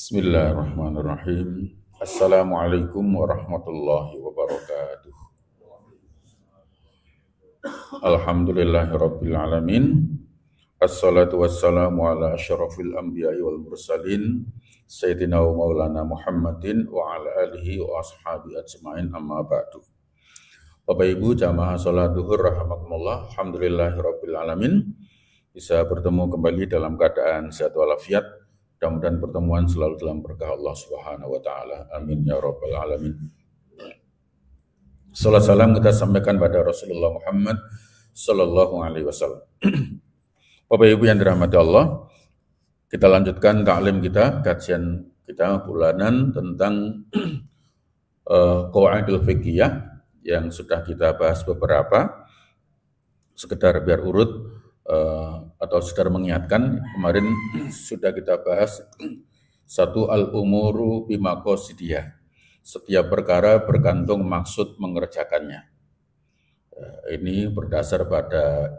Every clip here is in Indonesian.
Bismillahirrahmanirrahim. Assalamualaikum warahmatullahi wabarakatuh. Alhamdulillahirabbil alamin. Assalatu wassalamu ala asyrafil anbiya'i wal mursalin sayyidina wa maulana Muhammadin wa ala alihi wa ashabi ajmain, amma ba'du. Bapak Ibu jamaah salat duhur rahimakumullah. Alhamdulillahirabbil alamin. Bisa bertemu kembali dalam keadaan sehat walafiat. Mudah-mudahan pertemuan selalu dalam berkah Allah Subhanahu wa taala. Amin ya rabbal alamin. Salam salam kita sampaikan pada Rasulullah Muhammad sallallahu alaihi wasallam. Bapak Ibu yang dirahmati Allah, kita lanjutkan ta'lim kita, kajian kita bulanan tentang qawaidul fiqhiyah yang sudah kita bahas beberapa. Sekedar biar urut atau sekedar mengingatkan, kemarin sudah kita bahas satu al-umuru bimaqasidiyah. Setiap perkara bergantung maksud mengerjakannya. Ini berdasar pada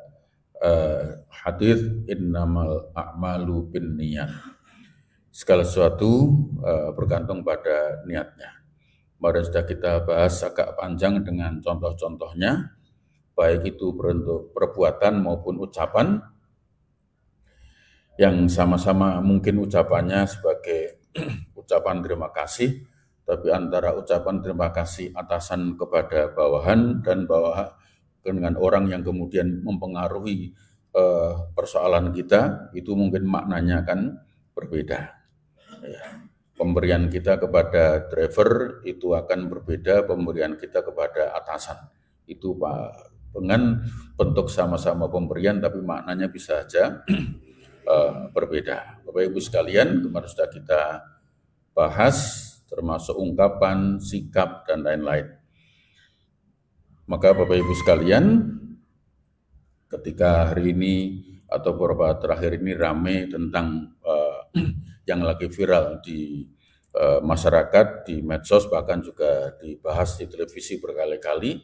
hadis innamal a'malu binniyat. Segala sesuatu bergantung pada niatnya. Kemarin sudah kita bahas agak panjang dengan contoh-contohnya, baik itu bentuk perbuatan maupun ucapan, yang sama-sama mungkin ucapannya sebagai ucapan terima kasih, tapi antara ucapan terima kasih atasan kepada bawahan dan bawahan dengan orang yang kemudian mempengaruhi persoalan kita, itu mungkin maknanya akan berbeda. Pemberian kita kepada driver itu akan berbeda, pemberian kita kepada atasan itu Pak, dengan bentuk sama-sama pemberian tapi maknanya bisa saja berbeda. Bapak Ibu sekalian, kemarin sudah kita bahas termasuk ungkapan, sikap, dan lain-lain. Maka Bapak Ibu sekalian, ketika hari ini atau beberapa terakhir ini ramai tentang yang lagi viral di masyarakat, di medsos, bahkan juga dibahas di televisi berkali-kali,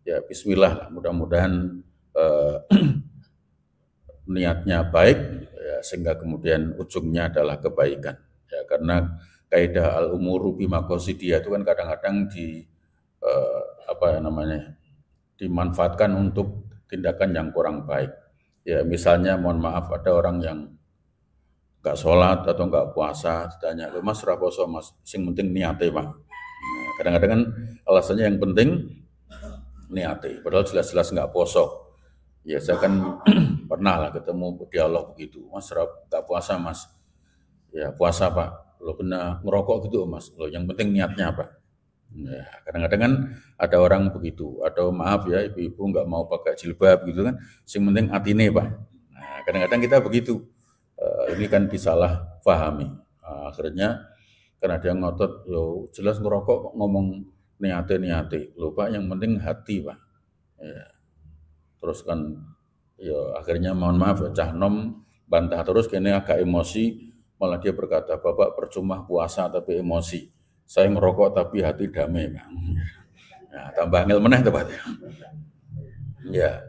ya bismillah, mudah-mudahan niatnya baik, ya, sehingga kemudian ujungnya adalah kebaikan. Ya, karena kaidah al-umuru bimaqasidiyah itu kan kadang-kadang dimanfaatkan untuk tindakan yang kurang baik. Ya misalnya, mohon maaf, ada orang yang nggak sholat atau nggak puasa, ditanya, mas raposo mas, sing penting niate pak. Nah, kadang-kadang kan alasannya yang penting niate, padahal jelas-jelas nggak poso. Ya saya kan pernah lah ketemu dialog begitu, mas nggak puasa mas, ya puasa pak, lo kena ngerokok gitu mas, lo yang penting niatnya apa? Ya, kadang-kadang kan ada orang begitu, atau maaf ya ibu-ibu nggak mau pakai jilbab gitu kan, yang penting atine pak. Nah, kadang-kadang kita begitu, ini kan disalah pahami. Akhirnya karena dia ngotot, yo jelas ngerokok kok ngomong niate, lupa yang penting hati pak. Ya. Terus kan, ya akhirnya mohon maaf cah nom bantah terus, kini agak emosi, malah dia berkata, bapak percuma puasa tapi emosi, saya ngerokok tapi hati damai pak. Nah, tambah angel meneh tepatnya. Ya,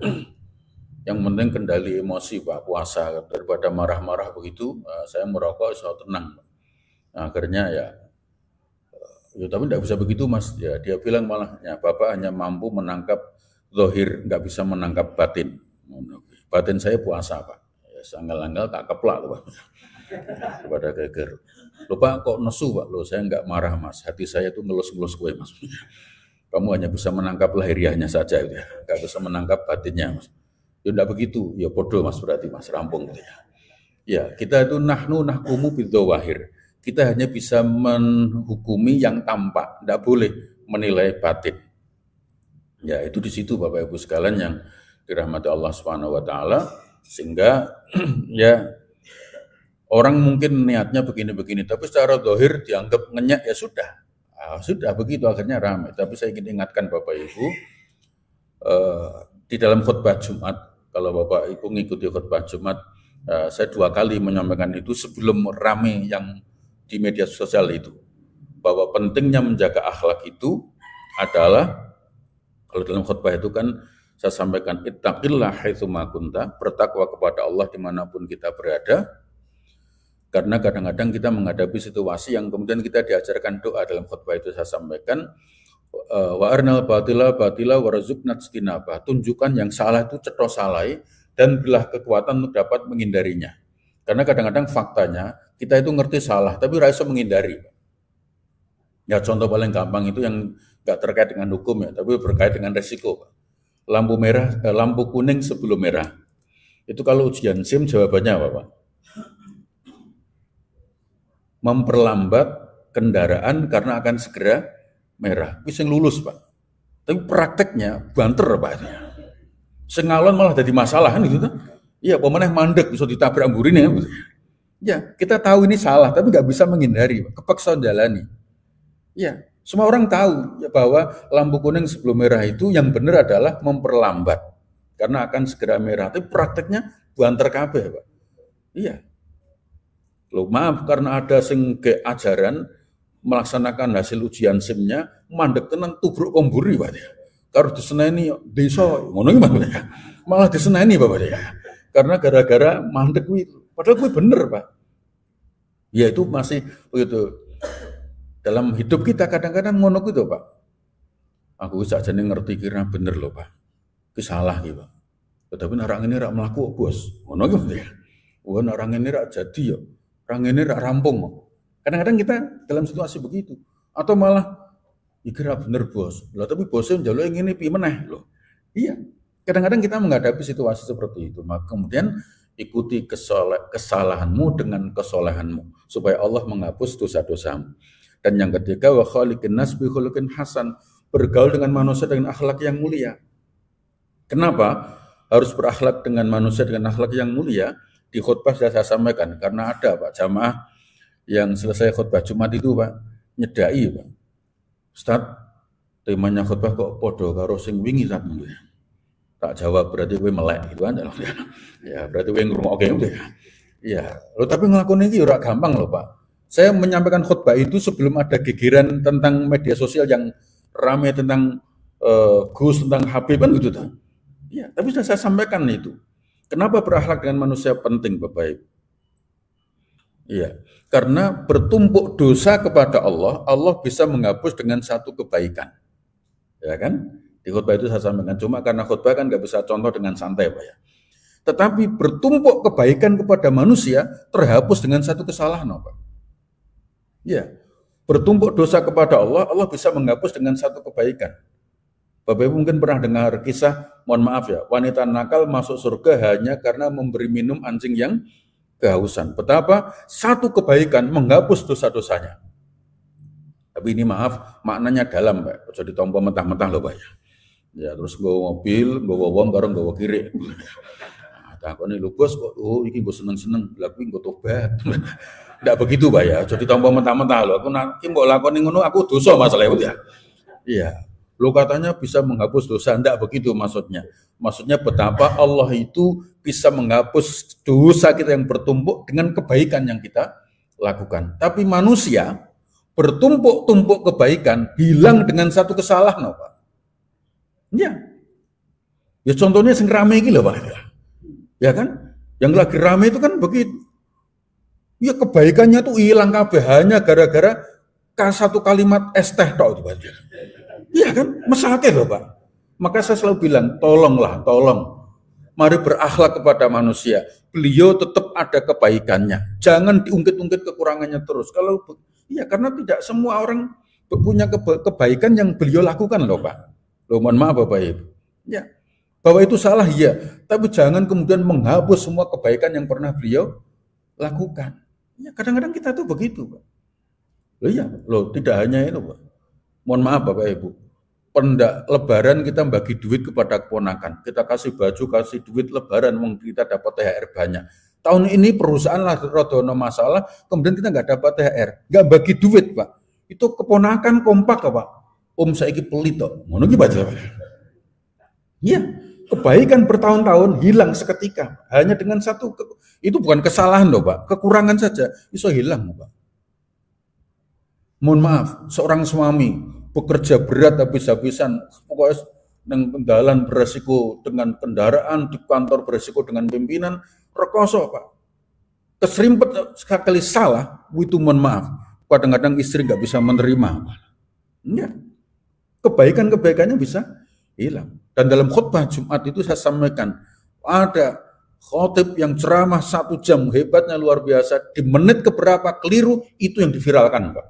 yang penting kendali emosi pak, puasa, daripada marah-marah begitu, saya merokok saya tenang. Nah, akhirnya ya tapi tidak bisa begitu mas. Ya dia bilang malah, ya bapak hanya mampu menangkap zahir, nggak bisa menangkap batin. Batin saya puasa pak. Ya, sanggal-anggal tak keplak pak. Kepada geger. Lupa kok nesu pak, lo saya nggak marah mas. Hati saya tuh ngelus-ngelus gue mas. Kamu hanya bisa menangkap lahiriahnya saja, ya. Nggak bisa menangkap batinnya mas. Tidak begitu, ya bodoh Mas berarti Mas rampung gitu ya. Ya, kita itu nahkumu bidzawahir. Kita hanya bisa menghukumi yang tampak, tidak boleh menilai batin. Ya, itu di situ Bapak Ibu sekalian yang dirahmati Allah Subhanahu wa taala, sehingga ya orang mungkin niatnya begini-begini, tapi secara zahir dianggap ngenyak, ya sudah. Sudah begitu akhirnya ramai. Tapi saya ingin ingatkan Bapak Ibu, di dalam khutbah Jumat, kalau Bapak Ibu mengikuti khutbah Jumat, saya 2 kali menyampaikan itu sebelum ramai yang di media sosial itu, bahwa pentingnya menjaga akhlak itu adalah, kalau dalam khutbah itu kan saya sampaikan, ittaqillah haitsuma kunta, bertakwa kepada Allah dimanapun kita berada, karena kadang-kadang kita menghadapi situasi yang kemudian kita diajarkan doa. Dalam khutbah itu saya sampaikan, wa arnal batila warzuqna ijtinabah, tunjukkan yang salah itu cetos salai, dan berilah kekuatan untuk dapat menghindarinya. Karena kadang-kadang faktanya kita itu ngerti salah tapi rasa menghindari. Ya contoh paling gampang itu yang nggak terkait dengan hukum ya, tapi berkait dengan resiko. Lampu merah, lampu kuning sebelum merah. Itu kalau ujian SIM jawabannya apa Pak? Memperlambat kendaraan karena akan segera merah. Itu yang lulus Pak. Tapi prakteknya banter Pak. Sengalon malah jadi masalah kan gitu. Iya, pemenang mandek bisa ditabrak amburin ya. Ya, kita tahu ini salah tapi nggak bisa menghindari, kepaksa jalani. Ya, semua orang tahu ya bahwa lampu kuning sebelum merah itu yang benar adalah memperlambat karena akan segera merah. Tapi prakteknya banter kabeh, Pak. Iya. Loh, maaf karena ada sing ke ajaran melaksanakan hasil ujian SIM-nya mandek tenan tubruk komburi Pak ya. Kalau diseneni desa ngono iki malah diseneni Bapak ya. Karena gara-gara mandek kuwi. Padahal kuwi bener, Pak. Ya itu masih begitu. Dalam hidup kita kadang-kadang ngono gitu, Pak. Aku sakjane ngerti kira bener loh, Pak. Ki salah ki, Pak. Tetapi orang ini rak mlaku, Bos. Ngono ki ya. Wah, orang ini rak jadi ya. Orang ini rak rampung. Kadang-kadang kita dalam situasi begitu. Atau malah kira bener bos, lah tapi bosnya njaluk yang ini piye meneh loh. Iya, kadang-kadang kita menghadapi situasi seperti itu, maka kemudian ikuti kesalahanmu dengan kesolehanmu supaya Allah menghapus dosa-dosamu. Dan yang ketiga, wa khaliqin nas bi khuluqin hasan, bergaul dengan manusia dengan akhlak yang mulia. Kenapa harus berakhlak dengan manusia dengan akhlak yang mulia? Di khutbah sudah saya sampaikan, karena ada Pak jamaah yang selesai khutbah Jumat itu Pak nyedai Pak. Ustaz, temanya khutbah kok podo karo sing wingi Ustaz. Tak jawab berarti kowe melek gitu kan. Ya, berarti kowe ngrungokke udah. Ya, lo tapi ngelakuin ini ora gampang loh, Pak. Saya menyampaikan khutbah itu sebelum ada gegeran tentang media sosial yang ramai tentang Gus, tentang Habib kan gitu kan. Ya, tapi sudah saya sampaikan itu. Kenapa berakhlak dengan manusia penting, Bapak Ibu? Iya, karena bertumpuk dosa kepada Allah, Allah bisa menghapus dengan satu kebaikan. Ya kan? Di khutbah itu saya sampaikan, cuma karena khutbah kan nggak bisa contoh dengan santai Pak ya. Tetapi bertumpuk kebaikan kepada manusia terhapus dengan satu kesalahan Pak. Ya, bertumpuk dosa kepada Allah, Allah bisa menghapus dengan satu kebaikan. Bapak Ibu mungkin pernah dengar kisah, mohon maaf ya, wanita nakal masuk surga hanya karena memberi minum anjing yang kehausan. Betapa satu kebaikan menghapus dosa-dosanya. Tapi ini maaf, maknanya dalam, Pak. Jadi ditompo mentah-mentah loh, Pak. Ya, terus gue mobil, gue wong karo gue kiri. Takone lho Bos, oh iki gue seneng-seneng, lha kuwi gue tobat. Ndak begitu, Pak ya. Jadi ditompo mentah-mentah loh. Aku nanti mbok lakoni ngono aku dosa masalah itu ya. Iya. Lo katanya bisa menghapus dosa, ndak begitu maksudnya. Maksudnya betapa Allah itu bisa menghapus dosa kita yang bertumpuk dengan kebaikan yang kita lakukan. Tapi manusia bertumpuk-tumpuk kebaikan hilang dengan satu kesalahan, Pak. Ya. Ya contohnya sing rame iki lho, Pak. Ya kan? Yang lagi rame itu kan begitu. Ya kebaikannya tuh hilang kabeh hanya gara-gara satu kalimat es teh tok itu, Pak. Iya kan? Mesake loh, Pak. Maka saya selalu bilang, tolonglah, tolong. Mari berakhlak kepada manusia. Beliau tetap ada kebaikannya. Jangan diungkit-ungkit kekurangannya terus. Kalau iya, karena tidak semua orang punya kebaikan yang beliau lakukan loh, Pak. Loh, mohon maaf Bapak Ibu. Ya. Bahwa itu salah, iya. Tapi jangan kemudian menghapus semua kebaikan yang pernah beliau lakukan. Ya, kadang-kadang kita tuh begitu, Pak. Loh iya, loh tidak hanya itu, Pak. Mohon maaf Bapak Ibu. Pendak lebaran kita bagi duit kepada keponakan. Kita kasih baju, kasih duit lebaran, kita dapat THR banyak. Tahun ini perusahaan lah rodono masalah, kemudian kita nggak dapat THR, nggak bagi duit, Pak. Itu keponakan kompak, Pak. Om saiki pelit toh. Ngono ki baca. Iya, kebaikan bertahun-tahun hilang seketika. Hanya dengan satu, itu bukan kesalahan loh, Pak. Kekurangan saja, iso hilang, Pak. Mohon maaf, seorang suami bekerja berat habis-habisan, pokoknya dengan kendaraan beresiko dengan kendaraan, di kantor beresiko dengan pimpinan, rekoso, Pak. Keserimpet sekali salah, itu mohon maaf. Kadang-kadang istri nggak bisa menerima. Ya, kebaikan-kebaikannya bisa hilang. Dan dalam khutbah Jumat itu saya sampaikan, ada khotib yang ceramah 1 jam, hebatnya luar biasa, di menit keberapa keliru, itu yang diviralkan, Pak.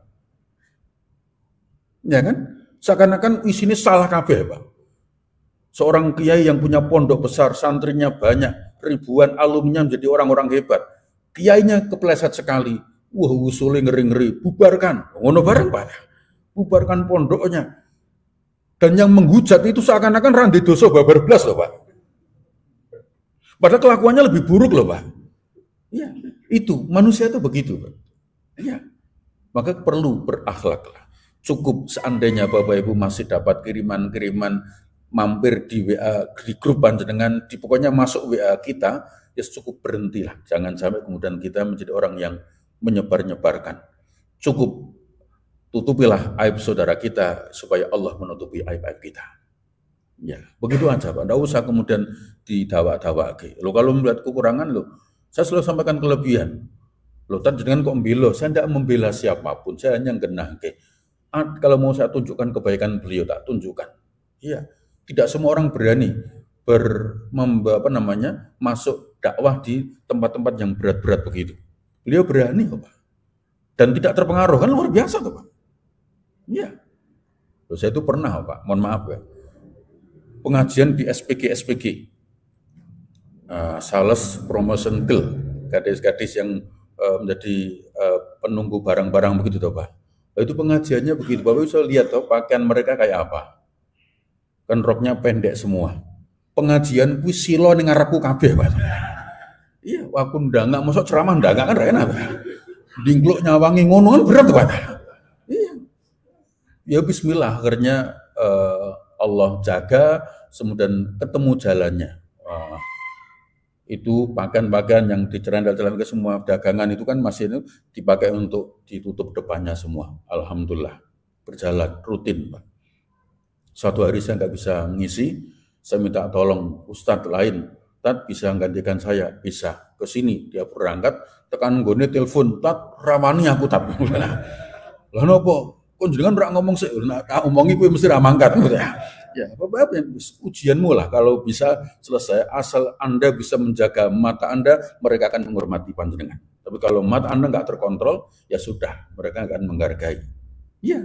Ya kan? Seakan-akan isinya salah kabeh, Pak. Seorang kiai yang punya pondok besar, santrinya banyak, ribuan alumninya menjadi orang-orang hebat. Kiainya kepleset sekali. Wah, usulnya ngeri-ngeri, bubarkan. Ngono bareng, Pak. Bubarkan pondoknya. Dan yang menghujat itu seakan-akan randi dosa babar blas loh, Pak. Padahal kelakuannya lebih buruk loh, Pak. Iya, itu manusia itu begitu, Pak. Iya. Maka perlu berakhlak lah. Cukup seandainya Bapak Ibu masih dapat kiriman-kiriman mampir di WA, di grup panjenengan, di pokoknya masuk WA kita, ya cukup berhentilah. Jangan sampai kemudian kita menjadi orang yang menyebar-nyebarkan. Cukup tutupilah aib saudara kita supaya Allah menutupi aib-aib kita. Ya, begitu aja Pak. Tidak usah kemudian didawa-dawa. Lo kalau melihat kekurangan lo, saya selalu sampaikan kelebihan. Lo tadi dengan kok membela, saya tidak membela siapapun, saya hanya genah. Kalau mau saya tunjukkan kebaikan beliau, tak tunjukkan. Iya, tidak semua orang berani masuk dakwah di tempat-tempat yang berat-berat begitu. Beliau berani kok, Pak. Dan tidak terpengaruh, kan luar biasa tuh, Pak. Iya. Saya itu pernah, Pak, mohon maaf ya. Pengajian di SPG, Sales Promotion Girl, gadis-gadis yang menjadi penunggu barang-barang begitu tuh, Pak. Itu pengajiannya begitu, Bapak bisa lihat tuh pakaian mereka kayak apa. Kan roknya pendek semua. Pengajian kuwi silo ning ngarepku kabeh, Pak. Iya, aku ndangak mosok ceramah ndangak kan ra enak, Pak. Dingkluk nyawangi ngono kan berat, Pak. Iya. Ya bismillah, akhirnya Allah jaga, kemudian ketemu jalannya. Itu pakaian-pakaian yang dicerandal-cerandal ke semua dagangan itu kan masih itu dipakai untuk ditutup depannya semua. Alhamdulillah berjalan rutin, Pak. Suatu hari saya nggak bisa ngisi, saya minta tolong Ustadz lain, Tat bisa menggantikan saya, bisa ke sini dia berangkat, tekan gone telepon, Tat ramani aku Tat. Lah nopo? Kok jenengan ora ngomong sih, nah omongi kuwi mesti ra mangkat. Ya, Bapak ujianmu lah kalau bisa selesai, asal Anda bisa menjaga mata Anda, mereka akan menghormati panjenengan. Tapi kalau mata Anda nggak terkontrol, ya sudah, mereka akan menghargai. Iya,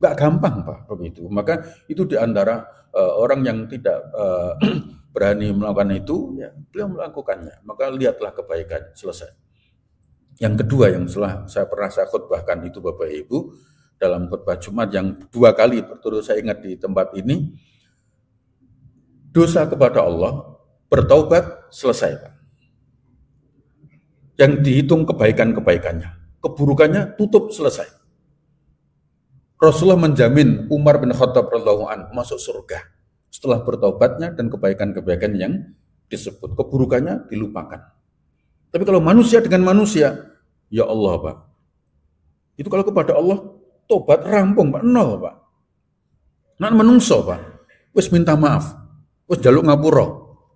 nggak gampang Pak begitu. Maka itu diantara orang yang tidak berani melakukan itu, ya beliau melakukannya. Maka lihatlah kebaikan, selesai. Yang kedua yang saya pernah khutbahkan itu Bapak Ibu, dalam khutbah Jumat yang 2 kali berturut saya ingat di tempat ini, dosa kepada Allah, bertaubat, selesai Pak. Yang dihitung kebaikan-kebaikannya, keburukannya tutup, selesai. Rasulullah menjamin Umar bin Khattab radhiyallahu anhu masuk surga setelah bertaubatnya dan kebaikan-kebaikan yang disebut, keburukannya dilupakan. Tapi kalau manusia dengan manusia, ya Allah Pak, itu kalau kepada Allah tobat rampung Pak, nol Pak. Nak menungso Pak, wis minta maaf, wis jaluk ngapura,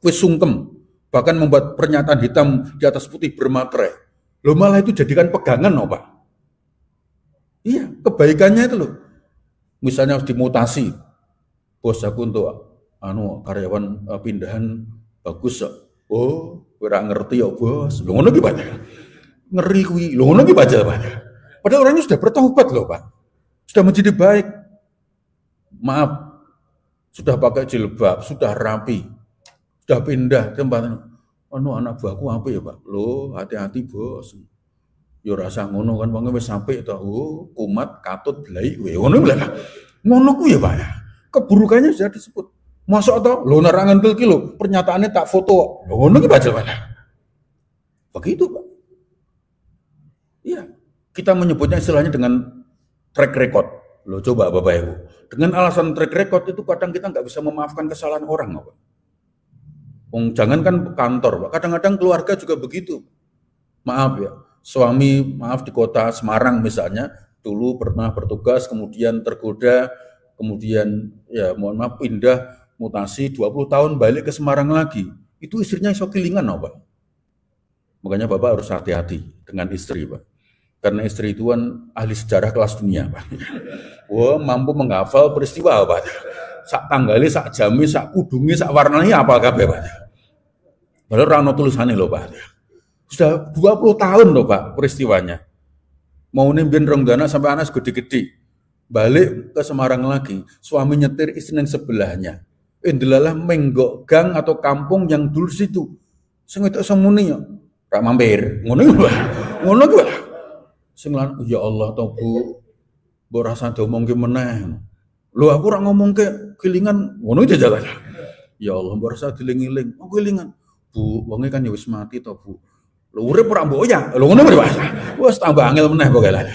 wis sungkem, bahkan membuat pernyataan hitam di atas putih bermaterai. Lo malah itu jadikan pegangan Pak. Iya, kebaikannya itu loh. Misalnya harus dimutasi, bos aku untuk karyawan pindahan bagus kok. Oh, ora ngerti ya bos. Lo ngono ki Pak. Ngeri kuwi. Lo ngono ki Pak. Padahal orangnya sudah bertobat loh Pak. Sudah menjadi baik, maaf, sudah pakai jilbab, sudah rapi, sudah pindah tempat. Anak buahku apa ya Pak? Loh, hati-hati bos. Ya rasa ngono kan wong wis sampe to. Oh, kumat katut blai kowe. Ngono lho. Ngono ku ya Pak ya. Keburukannya sudah disebut. Masuk to, lho nerangan ki lho, pernyataannya tak foto. Lho ngono ki Pak Jelwana. Begitu Pak. Iya, kita menyebutnya istilahnya dengan track record. Loh coba Bapak Ibu. Dengan alasan track record itu kadang kita nggak bisa memaafkan kesalahan orang Pak. Jangankan kantor, Pak. Kadang-kadang keluarga juga begitu. Maaf ya, suami maaf di kota Semarang misalnya, dulu pernah bertugas, kemudian tergoda, kemudian ya mohon maaf pindah, mutasi 20 tahun balik ke Semarang lagi. Itu istrinya iso kelingan, Pak. Makanya Bapak harus hati-hati dengan istri, Pak. Karena istri itu kan ahli sejarah kelas dunia, Pak. Wah, mampu menghafal peristiwa, Pak. Sak tanggali, sak jami, sak kudungi, sak warnanya apa kabeh, Pak. Padahal rano tulisannya loh Pak. Sudah 20 tahun loh Pak peristiwanya. Mau nimbin ronggana sampai anak gede-gede. Balik ke Semarang lagi. Suami nyetir istri yang sebelahnya. Indelalah menggok gang atau kampung yang dulu situ. Sing itu semuni ya. Pak mampir. Ngono Pak. Ngono Pak. Sing lan ya Allah to Bu. Mbok rasa diomongke meneh. Lho aku ora ngomongke kelingan ngono aja jalan. Ya Allah mbok rasa diling-iling. Oh kelingan. Bu, wonge kan ya wis mati to, Bu. Lho urip ora mbok ya. Lho ngono Pak. Wes tambah angel meneh pokoke lah.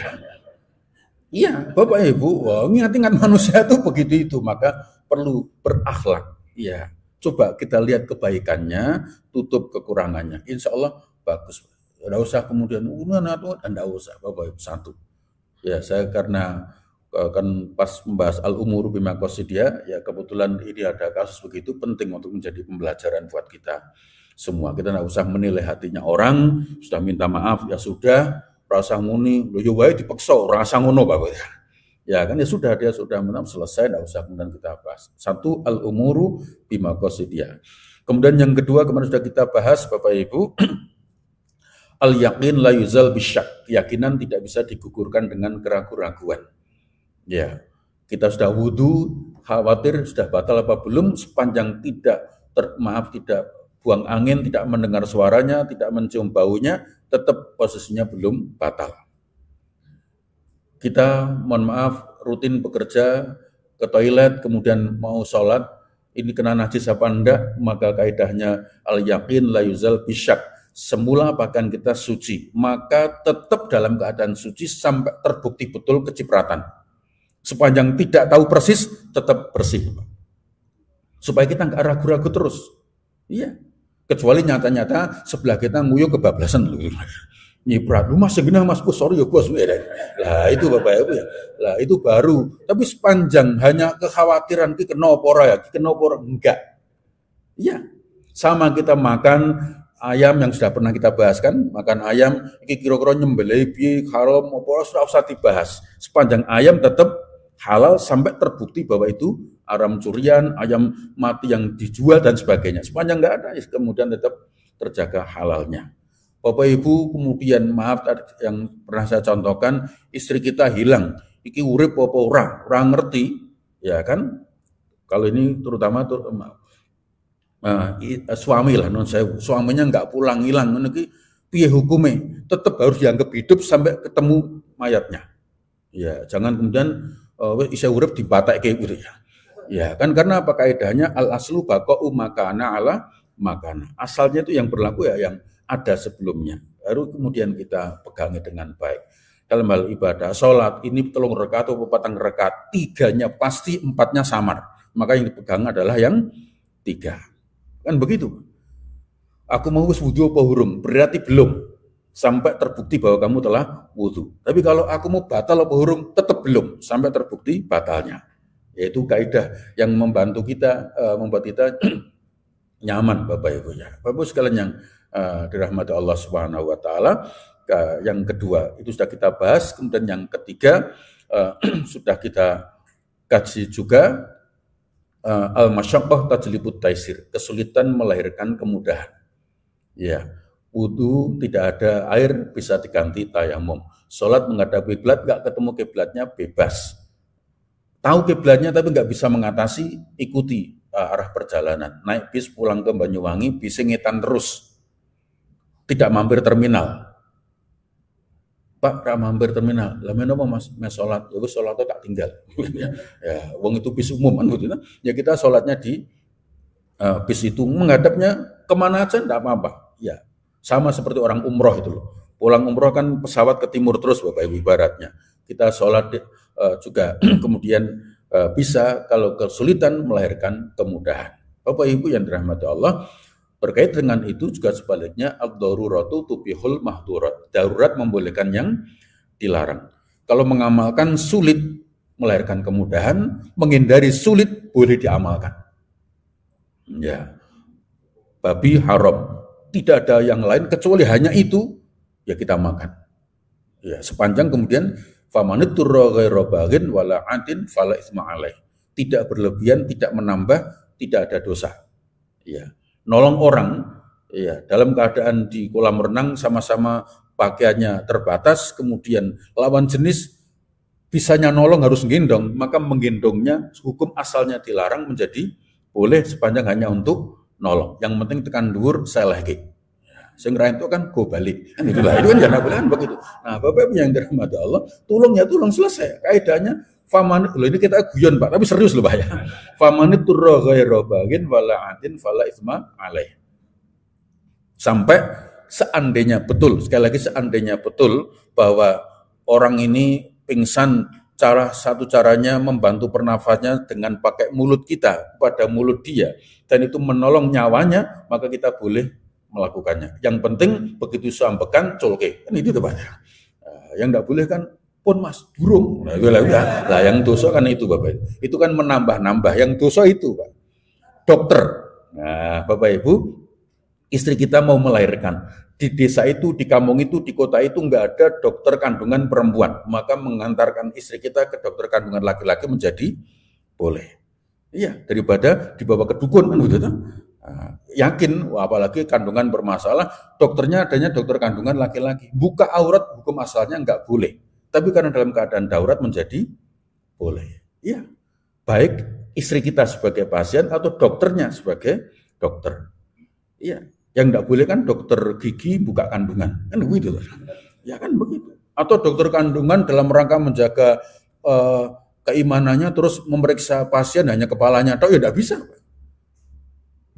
Iya, Bapak Ibu, ingat-ingat manusia itu begitu itu, maka perlu berakhlak. Iya. Coba kita lihat kebaikannya, tutup kekurangannya. Insya Allah bagus. Tidak usah kemudian tidak usah Bapak Ibu satu. Ya, saya karena kan pas membahas al-umur bima qasidia, ya kebetulan ini ada kasus begitu penting untuk menjadi pembelajaran buat kita semua. Kita tidak usah menilai hatinya orang, sudah minta maaf ya sudah, rasa muni, lo yo wae dipaksa, rasa ngono Bapak. Ya kan ya sudah dia sudah menang selesai, tidak usah kemudian kita bahas. Satu al-umuru bima qasidia. Kemudian yang kedua kemarin sudah kita bahas Bapak Ibu, al-yaqin la yuzal bisyak. Keyakinan tidak bisa digugurkan dengan keraguan-raguan. Ya, kita sudah wudhu, khawatir sudah batal apa belum, sepanjang tidak tidak buang angin, tidak mendengar suaranya, tidak mencium baunya, tetap posisinya belum batal. Kita mohon maaf rutin bekerja ke toilet, kemudian mau sholat, ini kena najis apa enggak, maka kaidahnya al-yaqin la yuzal bisyak. Semula bahkan kita suci, maka tetap dalam keadaan suci sampai terbukti betul kecipratan. Sepanjang tidak tahu persis, tetap bersih. Supaya kita nggak ragu-ragu terus. Iya. Kecuali nyata-nyata sebelah kita nguyuh kebablasan. Nyiprat, lu mas segini mas, sorry ya bos. Lah itu Bapak Ibu ya. Lah itu baru. Tapi sepanjang hanya kekhawatiran, kena pora enggak. Iya. Sama kita makan ayam yang sudah pernah kita bahas kan, makan ayam, ini kira-kira nyembelih piye, haram, apa sudah usah dibahas. Sepanjang ayam tetap halal sampai terbukti bahwa itu ayam curian, ayam mati yang dijual dan sebagainya. Sepanjang enggak ada, kemudian tetap terjaga halalnya. Bapak Ibu kemudian maaf yang pernah saya contohkan, istri kita hilang, iki urip apa ora ngerti, ya kan? Kalau ini terutama suami lah, suaminya nggak pulang hilang, ini piye hukumnya, tetap harus dianggap hidup sampai ketemu mayatnya. Ya, jangan kemudian isya urip dibatak kayak gitu ya. Ya kan karena apa kaidahnya al aslu baqa'u makana ala makana. Asalnya itu yang berlaku ya yang ada sebelumnya. Baru kemudian kita pegangi dengan baik. Dalam hal ibadah, sholat ini 3 rakaat atau 4 rakaat, 3-nya pasti 4-nya samar. Maka yang dipegang adalah yang 3. Kan begitu. Aku mau wudhu apa hurung? Berarti belum. Sampai terbukti bahwa kamu telah wudhu. Tapi kalau aku mau batal apa hurung? Tetap belum. Sampai terbukti batalnya. Yaitu kaidah yang membantu kita, membuat kita nyaman Bapak Ibu ya. Bapak Ibu sekalian yang dirahmati Allah Subhanahu wa taala. Yang kedua itu sudah kita bahas, kemudian yang ketiga sudah kita kaji juga al-masyaqqah tajlibut taisir, kesulitan melahirkan kemudahan. Ya, wudu tidak ada air bisa diganti tayamum. Salat menghadap kiblat enggak ketemu kiblatnya bebas. Tahu kiblatnya tapi enggak bisa mengatasi, ikuti. arah perjalanan. Naik bis pulang ke Banyuwangi, bisnya ngetan terus. Tidak mampir terminal. Pak, ra mampir terminal. Lah menapa Mas? Mes salat. Ya wis salatnya tak tinggal. Ya, wong itu bis umum kan gitu. Ya kita salatnya di bis itu menghadapnya kemana aja enggak apa-apa. Ya, sama seperti orang umroh itu loh. Pulang umroh kan pesawat ke timur terus Bapak Ibu ibaratnya. Kita sholat juga kemudian bisa kalau kesulitan melahirkan kemudahan. Bapak Ibu yang dirahmati Allah, terkait dengan itu juga sebaliknya ad-daruratu tubihul mahdurat. Darurat membolehkan yang dilarang. Kalau mengamalkan sulit melahirkan kemudahan, menghindari sulit boleh diamalkan. Ya. Babi haram. Tidak ada yang lain kecuali hanya itu, ya kita makan. Ya, sepanjang kemudian famanitturra ghaira baghin wala 'adin fala itsma alaih. Tidak berlebihan, tidak menambah, tidak ada dosa. Ya. Nolong orang ya dalam keadaan di kolam renang sama-sama pakaiannya terbatas, kemudian lawan jenis bisanya nolong harus gendong, maka menggendongnya hukum asalnya dilarang menjadi boleh sepanjang hanya untuk nolong. Yang penting tekan dhuwur saya lagi. Sing ra itu kan go balik. Kan itulah. Itu kan jangan boleh begitu. Nah, Bapak yang dirahmati Allah, tolong ya tolong selesai. Kaidahnya faman loh ini kita guyon Pak, tapi serius loh Pak ya. Famaniturra ghaira baghin wala adin fala itsma alaih. Sampai seandainya betul, sekali lagi seandainya betul bahwa orang ini pingsan, satu caranya membantu pernafasnya dengan pakai mulut kita pada mulut dia dan itu menolong nyawanya, maka kita boleh melakukannya. Yang penting begitu sampekan colke. Kan itu Pak. Yang enggak boleh kan pun Mas burung. Nah, yang dosa kan itu Bapak. Itu kan menambah-nambah. Yang dosa itu Pak. Dokter. Nah, Bapak Ibu, istri kita mau melahirkan. Di desa itu, di kampung itu, di kota itu enggak ada dokter kandungan perempuan. Maka mengantarkan istri kita ke dokter kandungan laki-laki menjadi boleh. Iya, daripada dibawa ke dukun kan begitu. Yakin, apalagi kandungan bermasalah, dokternya adanya dokter kandungan laki-laki. Buka aurat hukum asalnya enggak boleh. Tapi karena dalam keadaan darurat menjadi boleh. Iya. Baik istri kita sebagai pasien atau dokternya sebagai dokter. Iya. Yang enggak boleh kan dokter gigi buka kandungan. Kan begitu. Ya kan begitu. Atau dokter kandungan dalam rangka menjaga keimanannya terus memeriksa pasien hanya kepalanya. Tahu ya enggak bisa.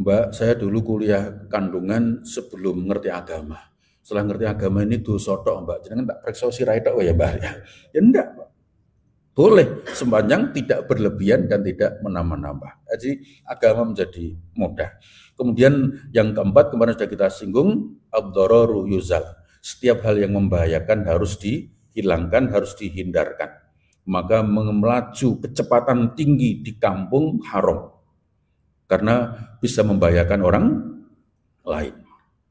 Mbak, saya dulu kuliah kandungan sebelum ngerti agama. Setelah ngerti agama ini dosa tok, Mbak. Jangan tak periksa sirai tok ya, Mbak. Ya enggak, Mbak. Boleh sepanjang tidak berlebihan dan tidak menambah-nambah. Jadi agama menjadi mudah. Kemudian yang keempat kemarin sudah kita singgung, ad-dararu yuzal. Setiap hal yang membahayakan harus dihilangkan, harus dihindarkan. Maka melaju kecepatan tinggi di kampung haram. Karena bisa membahayakan orang lain.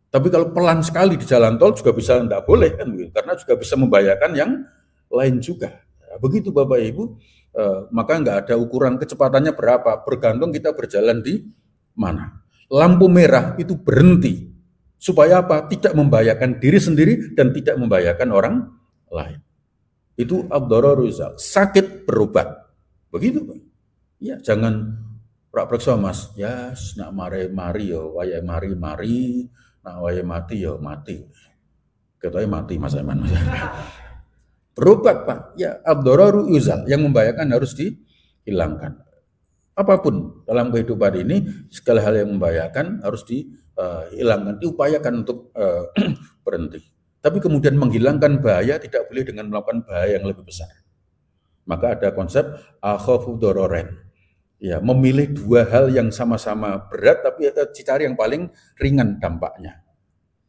Tapi kalau pelan sekali di jalan tol juga bisa tidak boleh kan, karena juga bisa membahayakan yang lain juga. Begitu Bapak Ibu, maka nggak ada ukuran kecepatannya berapa, bergantung kita berjalan di mana. Lampu merah itu berhenti supaya apa? Tidak membahayakan diri sendiri dan tidak membahayakan orang lain. Itu ad-dararu yuzal. Sakit berobat. Begitu Pak. Ya, jangan rak periksa Mas, ya nak mari yo, waya mari, nak waya mati yo mati. Ketoknya mati Mas Aiman. Berobat Pak, ya ad-dararu yuzal, yang membahayakan harus dihilangkan. Apapun dalam kehidupan ini, segala hal yang membahayakan harus dihilangkan, diupayakan untuk berhenti. Tapi kemudian menghilangkan bahaya tidak boleh dengan melakukan bahaya yang lebih besar. Maka ada konsep akhafu dororen. Ya, memilih dua hal yang sama-sama berat tapi cari yang paling ringan dampaknya.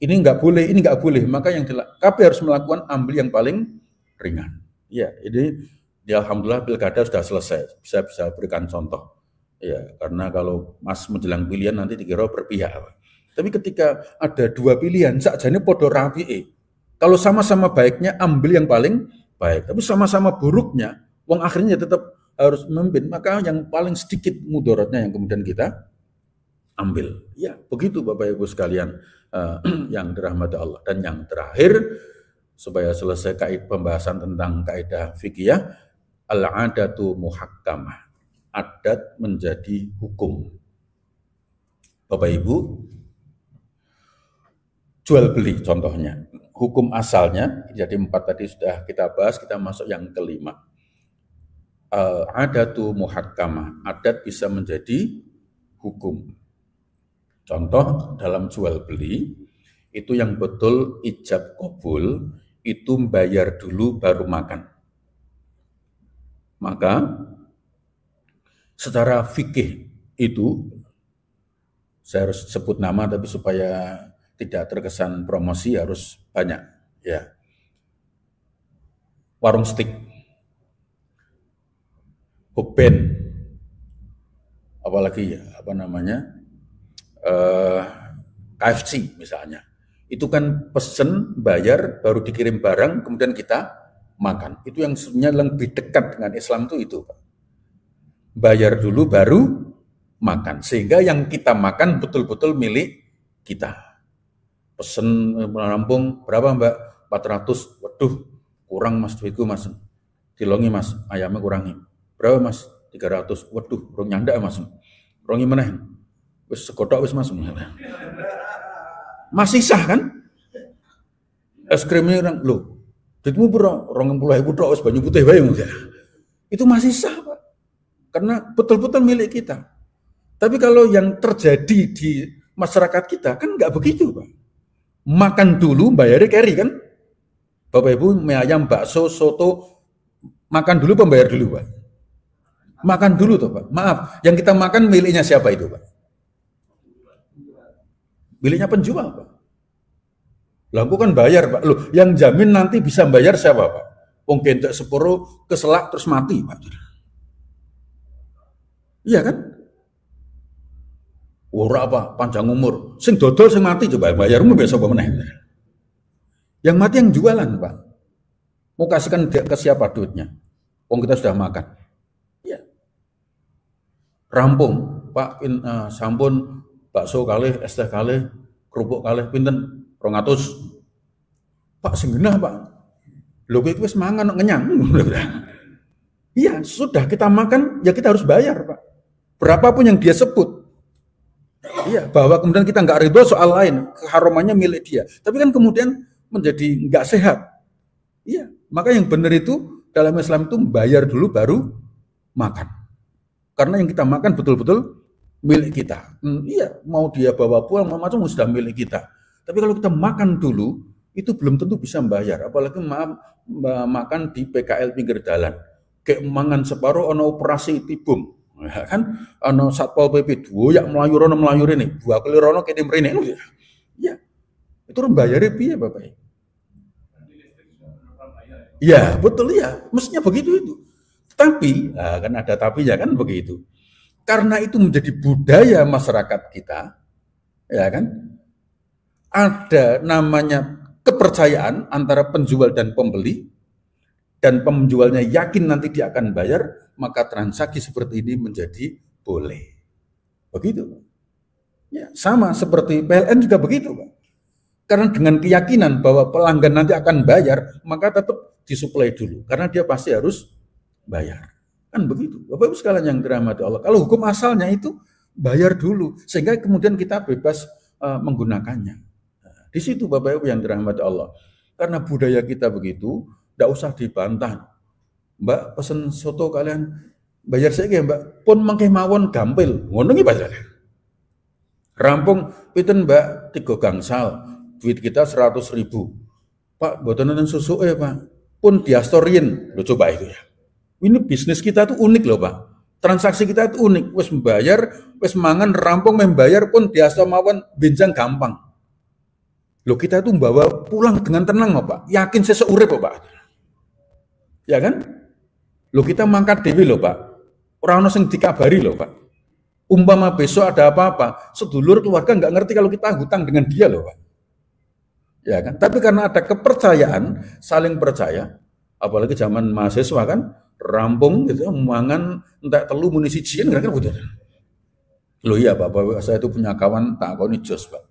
Ini enggak boleh, ini enggak boleh. Maka yang KP harus melakukan ambil yang paling ringan. Ya, ini alhamdulillah pilkada sudah selesai. Bisa berikan contoh. Ya, karena kalau Mas menjelang pilihan nanti dikira berpihak. Tapi ketika ada dua pilihan, sakjane podo rapi'e. Kalau sama-sama baiknya ambil yang paling baik. Tapi sama-sama buruknya, wong akhirnya tetap harus memimpin, maka yang paling sedikit mudaratnya yang kemudian kita ambil. Ya, begitu Bapak Ibu sekalian yang dirahmati Allah. Dan yang terakhir, supaya selesai pembahasan tentang kaidah fikih, al-adatu muhakkamah. Adat menjadi hukum. Bapak Ibu, jual beli contohnya. Hukum asalnya, jadi 4 tadi sudah kita bahas, kita masuk yang kelima. Adatu muhakkamah, adat bisa menjadi hukum. Contoh dalam jual beli, itu yang betul ijab qabul, itu bayar dulu baru makan. Maka secara fikih itu, saya harus sebut nama tapi supaya tidak terkesan promosi harus banyak, ya. Warung steak, Hokben, apalagi ya, KFC misalnya. Itu kan pesen, bayar, baru dikirim barang, kemudian kita makan. Itu yang sebenarnya lebih dekat dengan Islam itu Pak. Bayar dulu baru makan. Sehingga yang kita makan betul-betul milik kita. Pesen merampung, berapa Mbak? 400. Waduh, kurang Mas duitku Mas. Dilongi Mas, ayamnya kurangi. Berapa Mas? 300. Waduh, kurang nyandak Mas. Kurangi meneh. Wis segodok wis Mas. Masih sah kan? Es krimnya orang, loh, duitmu bro, 20.000 tok wis banyu putih wae. Itu masih sah, Pak. Karena betul-betul milik kita. Tapi kalau yang terjadi di masyarakat kita kan nggak begitu, Pak. Makan dulu, bayarnya carry kan? Bapak Ibu, mie ayam, bakso, soto, makan dulu, pembayar dulu, Pak. Makan dulu toh, Pak. Maaf, yang kita makan miliknya siapa itu, Pak? Miliknya penjual, Pak. Lampu kan bayar, Pak. Loh, yang jamin nanti bisa bayar siapa, Pak? Wong kentek sepuro keselak terus mati, Pak. Iya kan? Ora apa, panjang umur. Sing dodol sing mati coba bayarmu besok apa meneh. Yang mati yang jualan, Pak. Mau kasihkan ke siapa duitnya? Wong kita sudah makan. Ya. Rampung, Pak, sampun bakso kalih, es teh kalih, kerupuk kalih, pinten 200. Pak sing genah, Pak. Lho kowe wis mangan ngenyang. Iya, sudah kita makan ya kita harus bayar, Pak. Berapapun yang dia sebut. Iya, bahwa kemudian kita nggak ridho soal lain, keharumannya milik dia. Tapi kan kemudian menjadi nggak sehat. Iya, maka yang benar itu dalam Islam itu bayar dulu baru makan. Karena yang kita makan betul-betul milik kita. Iya, mau dia bawa pulang, mau macam sudah milik kita. Tapi kalau kita makan dulu, itu belum tentu bisa membayar. Apalagi makan di PKL pinggir jalan. Kayak mangan separuh, ono operasi tibum. Ya kan, ono Satpol PP, doyak melayu rono melayu rene, dua kali rono kene mrene. Ya. Itu bayarnya piye, Bapak? Iya, betul ya. Mestinya begitu itu. Tapi, kan ada tapinya kan begitu. Karena itu menjadi budaya masyarakat kita, ya kan? Ada namanya kepercayaan antara penjual dan pembeli, dan penjualnya yakin nanti dia akan bayar, maka transaksi seperti ini menjadi boleh. Begitu. Ya, sama seperti PLN juga begitu, Pak. Karena dengan keyakinan bahwa pelanggan nanti akan bayar, maka tetap disuplai dulu. Karena dia pasti harus bayar. Kan begitu. Bapak Ibu sekalian yang dirahmati Allah. Kalau hukum asalnya itu bayar dulu. Sehingga kemudian kita bebas menggunakannya. Nah, di situ Bapak Ibu yang dirahmati Allah. Karena budaya kita begitu, tidak usah dibantah. Mbak pesen soto kalian bayar saya Mbak. Pun mangke mawon gampil. Ngono iki Pak. Rampung pinten Mbak 3 gangsal. Duit kita 100.000. Pak, mboten nonton susu Pak. Pun diastorin. Lo coba itu ya. Ini bisnis kita tuh unik loh Pak. Transaksi kita tuh unik. Wes membayar, wes mangan, rampung membayar pun biasa mawon benjang gampang. Loh kita tuh bawa pulang dengan tenang loh Pak. Yakin saya seurip loh Pak. Ya kan? Loh kita mangkat dewi loh Pak. Orang sing dikabari loh Pak. Umpama besok ada apa-apa, sedulur keluarga nggak ngerti kalau kita hutang dengan dia loh Pak. Ya kan? Tapi karena ada kepercayaan, saling percaya, apalagi zaman mahasiswa kan, rampung gitu, mangan entek telu munisi jin kan betul. Loh iya Bapak, saya itu punya kawan tak kau jos Pak.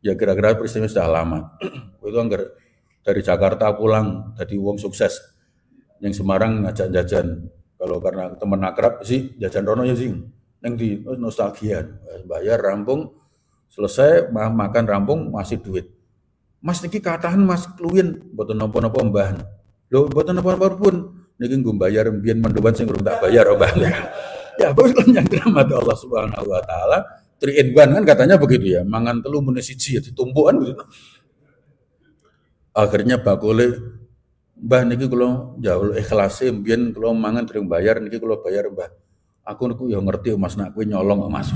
Ya kira-kira peristiwa sudah lama. Itu anggar dari Jakarta pulang, jadi wong sukses. Yang Semarang ngajak jajan. Kalau karena teman akrab sih jajan rono ya sih. Yang di nostalgia, bayar rampung Selesai makan rampung masih duit. Mas niki katahan Mas kluwien mboten napa-napa mbah. Lho mboten napa-napa pun niki nggo bayar mbiyen mendoan sing urung tak bayar mbah. Ya bos yang dirahmati Allah Subhanahu wa taala, 3 in 1 kan katanya begitu ya, mangan telu muni siji ya ditumpukan gitu. Akhirnya bakule mbah niki kula jauh ikhlase mbiyen kula mangan dereng bayar niki kula bayar mbah. Aku niku ya ngerti Mas nek kowe nyolong Mas.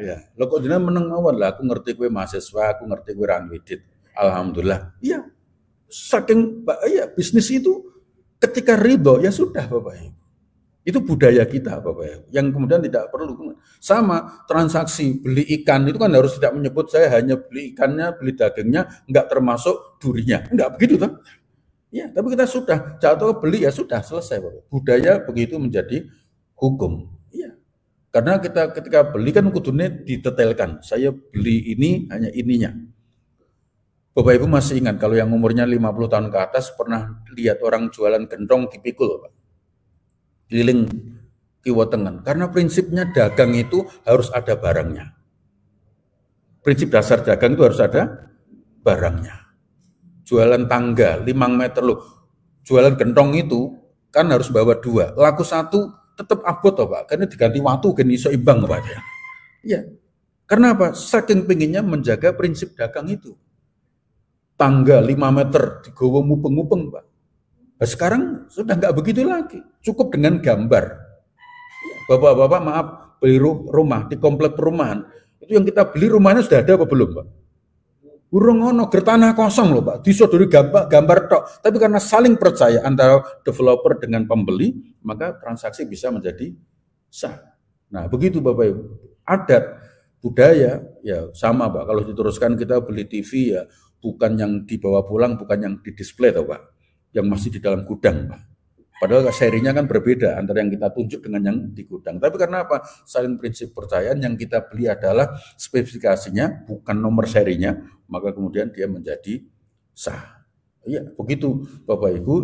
Ya. Lho kok jenengan meneng mawon lah aku ngerti kowe mahasiswa, aku ngerti kowe ra duit. Alhamdulillah. Iya. Saking ya bisnis itu ketika ridho ya sudah Bapak Ibu. Itu budaya kita Bapak Ibu. Yang kemudian tidak perlu sama transaksi beli ikan itu kan harus tidak menyebut saya hanya beli ikannya, beli dagingnya, enggak termasuk durinya. Enggak begitu toh? Ya, tapi kita sudah jatuh beli ya sudah selesai Bapak. Budaya begitu menjadi hukum. Iya. Karena kita ketika beli kan kudune ditetelkan. Saya beli ini hanya ininya. Bapak Ibu masih ingat kalau yang umurnya 50 tahun ke atas pernah lihat orang jualan gentong dipikul, Pak. Keliling kiwa tengen. Karena prinsipnya dagang itu harus ada barangnya. Prinsip dasar dagang itu harus ada barangnya. Jualan tangga 5 meter loh. Jualan gentong itu kan harus bawa 2. Laku 1 tetap abot toh Pak. Karena diganti waktu kan iso imbang Pak. Ya. Karena apa? Saking pengennya menjaga prinsip dagang itu. Tangga 5 meter digowo mupeng-mupeng Pak. Nah, sekarang sudah nggak begitu lagi. Cukup dengan gambar. Bapak-bapak maaf beli rumah di komplek perumahan. Itu yang kita beli rumahnya sudah ada apa belum Pak? Urung ono gertanah kosong loh Pak. Disodori gambar tok. Tapi karena saling percaya antara developer dengan pembeli, maka transaksi bisa menjadi sah. Nah, begitu Bapak Ibu. Adat, budaya ya sama Pak. Kalau diteruskan kita beli TV ya bukan yang dibawa pulang, bukan yang didisplay toh Pak. Yang masih di dalam gudang Pak. Padahal serinya kan berbeda antara yang kita tunjuk dengan yang di gudang. Tapi karena apa? Saling prinsip percayaan yang kita beli adalah spesifikasinya, bukan nomor serinya, maka kemudian dia menjadi sah. Iya, begitu Bapak Ibu,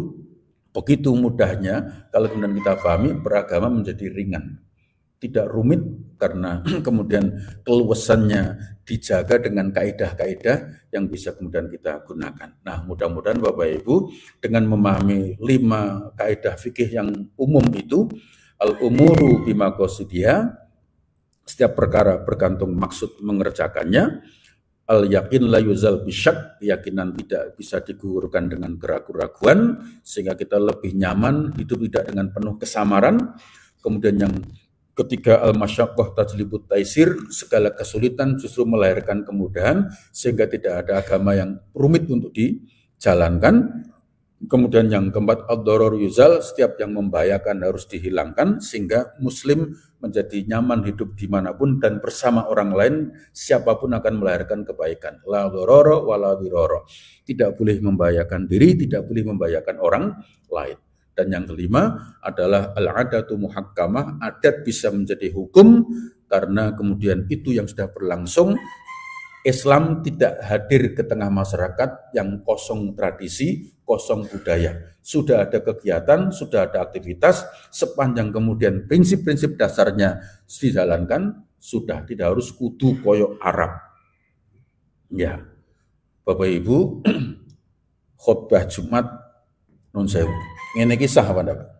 begitu mudahnya kalau kemudian kita pahami beragama menjadi ringan. Tidak rumit karena kemudian keluasannya dijaga dengan kaidah-kaidah yang bisa kemudian kita gunakan. Nah, mudah-mudahan Bapak Ibu dengan memahami 5 kaidah fikih yang umum itu, al-umuru bima qasidiha, setiap perkara bergantung maksud mengerjakannya, al-yakin la yuzal bisyak, keyakinan tidak bisa digugurkan dengan keraguan-raguan, sehingga kita lebih nyaman, hidup tidak dengan penuh kesamaran. Kemudian yang ketiga al-masyaqqah tajlibut taisir, segala kesulitan justru melahirkan kemudahan sehingga tidak ada agama yang rumit untuk dijalankan. Kemudian yang keempat ad-darar yuzal, setiap yang membahayakan harus dihilangkan sehingga muslim menjadi nyaman hidup dimanapun dan bersama orang lain, siapapun akan melahirkan kebaikan. La darara wa la dirara. Tidak boleh membahayakan diri, tidak boleh membahayakan orang lain. Dan yang kelima adalah al-adatu muhakkamah, adat bisa menjadi hukum karena kemudian itu yang sudah berlangsung. Islam tidak hadir ke tengah masyarakat yang kosong tradisi, kosong budaya. Sudah ada kegiatan, sudah ada aktivitas, sepanjang kemudian prinsip-prinsip dasarnya dijalankan, sudah tidak harus kudu koyok Arab. Ya, Bapak Ibu, khutbah Jumat nun sewu. Ini kisah apa ndak?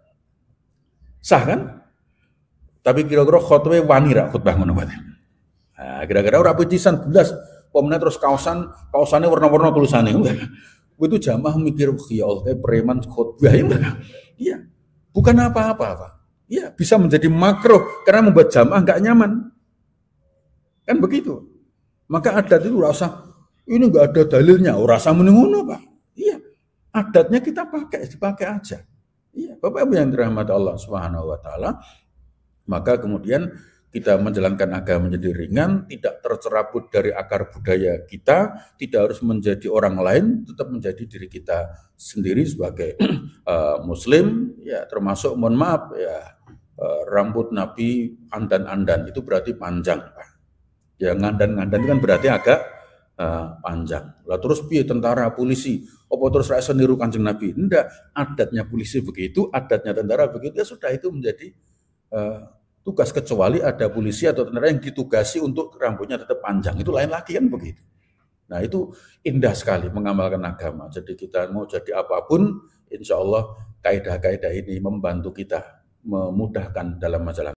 Sah kan? Tapi kira-kira khutbah wani ra khutbah ngono bae. Nah, kira-kira ora pecisan belas, pemene terus kaosannya warna-warna tulisannya. Itu jamaah mikir, ya Allah, preman khutbah ya. Iya. Bukan apa-apa, Pak. Iya, bisa menjadi makruh karena membuat jamaah enggak nyaman. Kan begitu. Maka adat itu rasa ini enggak ada dalilnya, ora usah muni ngono, Pak. Iya. Adatnya kita dipakai aja. Iya, Bapak Ibu yang dirahmati Allah Subhanahu wa taala, maka kemudian kita menjalankan agama menjadi ringan, tidak tercerabut dari akar budaya kita, tidak harus menjadi orang lain, tetap menjadi diri kita sendiri sebagai muslim, ya termasuk mohon maaf ya rambut Nabi andan-andan itu berarti panjang, Pak. Ya ngandan-ngandan itu kan berarti agak panjang. Lah terus piye tentara, polisi, apa terus ra iso niru Kanjeng Nabi? Enggak, adatnya polisi begitu, adatnya tentara begitu, ya sudah itu menjadi tugas, kecuali ada polisi atau tentara yang ditugasi untuk rambutnya tetap panjang, itu lain lagi kan begitu. Nah itu indah sekali mengamalkan agama. Jadi kita mau jadi apapun, insya Allah kaidah-kaidah ini membantu kita memudahkan dalam masalah